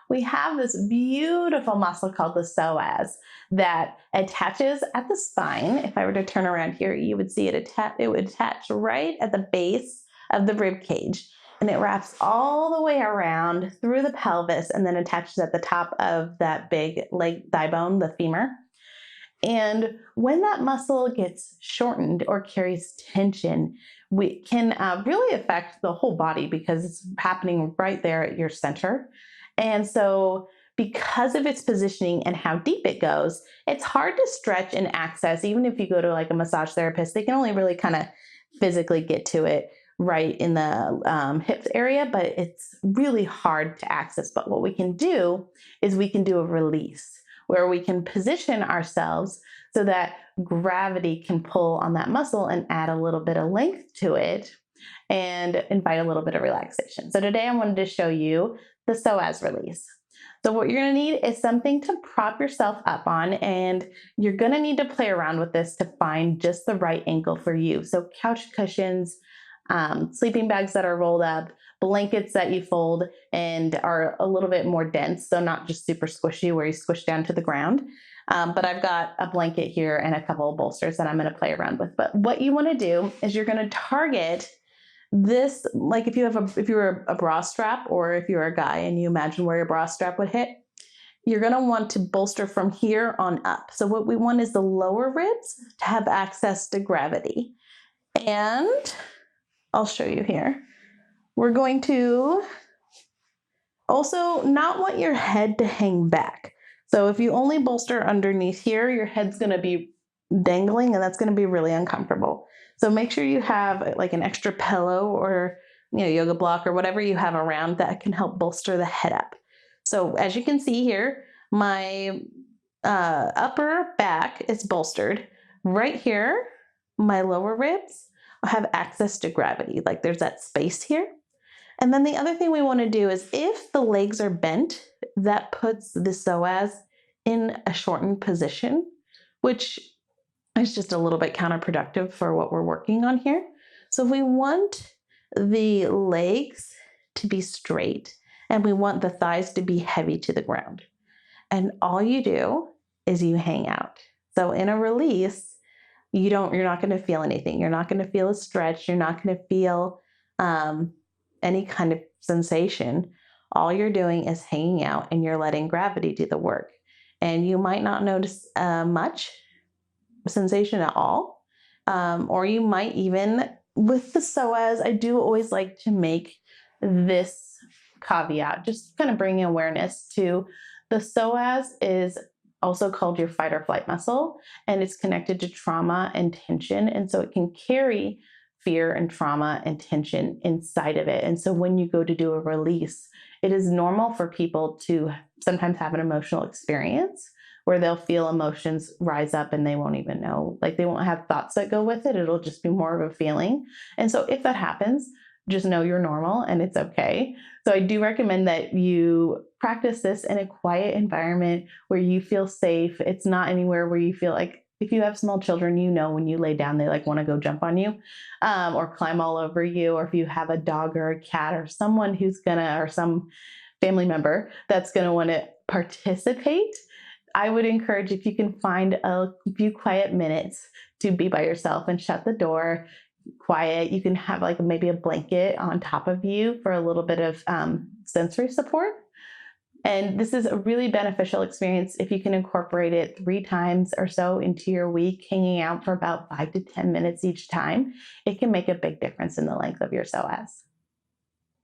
we have this beautiful muscle called the psoas that attaches at the spine. If I were to turn around here, you would see it would attach right at the base of the rib cage. And it wraps all the way around through the pelvis and then attaches at the top of that big leg thigh bone, the femur. And when that muscle gets shortened or carries tension, we can really affect the whole body because it's happening right there at your center. And so, because of its positioning and how deep it goes, it's hard to stretch and access. Even if you go to like a massage therapist, they can only really kind of physically get to it right in the hips area, but it's really hard to access. But what we can do is we can do a release where we can position ourselves so that gravity can pull on that muscle and add a little bit of length to it and invite a little bit of relaxation. So today I wanted to show you the psoas release. So what you're going to need is something to prop yourself up on, and you're going to need to play around with this to find just the right angle for you. So couch cushions, sleeping bags that are rolled up, blankets that you fold and are a little bit more dense, so not just super squishy where you squish down to the ground. But I've got a blanket here and a couple of bolsters that I'm going to play around with. But what you want to do is you're going to target this, like if you're a bra strap, or if you're a guy and you imagine where your bra strap would hit, you're going to want to bolster from here on up. So what we want is the lower ribs to have access to gravity. And I'll show you here. We're going to also not want your head to hang back. So if you only bolster underneath here, your head's going to be dangling and that's going to be really uncomfortable. So make sure you have like an extra pillow or yoga block or whatever you have around that can help bolster the head up. So as you can see here, my upper back is bolstered. Right here, my lower ribs have access to gravity. Like there's that space here. And then the other thing we want to do is if the legs are bent, that puts the psoas in a shortened position, which is just a little bit counterproductive for what we're working on here. So we want the legs to be straight and we want the thighs to be heavy to the ground. And all you do is you hang out. So in a release, you're not going to feel anything. You're not going to feel a stretch. You're not going to feel any kind of sensation. All you're doing is hanging out and you're letting gravity do the work. And you might not notice much sensation at all. Or you might even, with the psoas, I do always like to make this caveat, just kind of bringing awareness to the psoas is also called your fight or flight muscle, and it's connected to trauma and tension. And so it can carry fear and trauma and tension inside of it. And so when you go to do a release, it is normal for people to sometimes have an emotional experience where they'll feel emotions rise up and they won't even know, like they won't have thoughts that go with it. It'll just be more of a feeling. And so if that happens, just know you're normal and it's okay. So I do recommend that you practice this in a quiet environment where you feel safe. It's not anywhere where you feel like, if you have small children, when you lay down, they like want to go jump on you or climb all over you. Or if you have a dog or a cat or someone or some family member that's going to want to participate, I would encourage, if you can find a few quiet minutes to be by yourself and shut the door, quiet. You can have like maybe a blanket on top of you for a little bit of sensory support. And this is a really beneficial experience if you can incorporate it 3 times or so into your week, hanging out for about 5 to 10 minutes each time. It can make a big difference in the length of your psoas.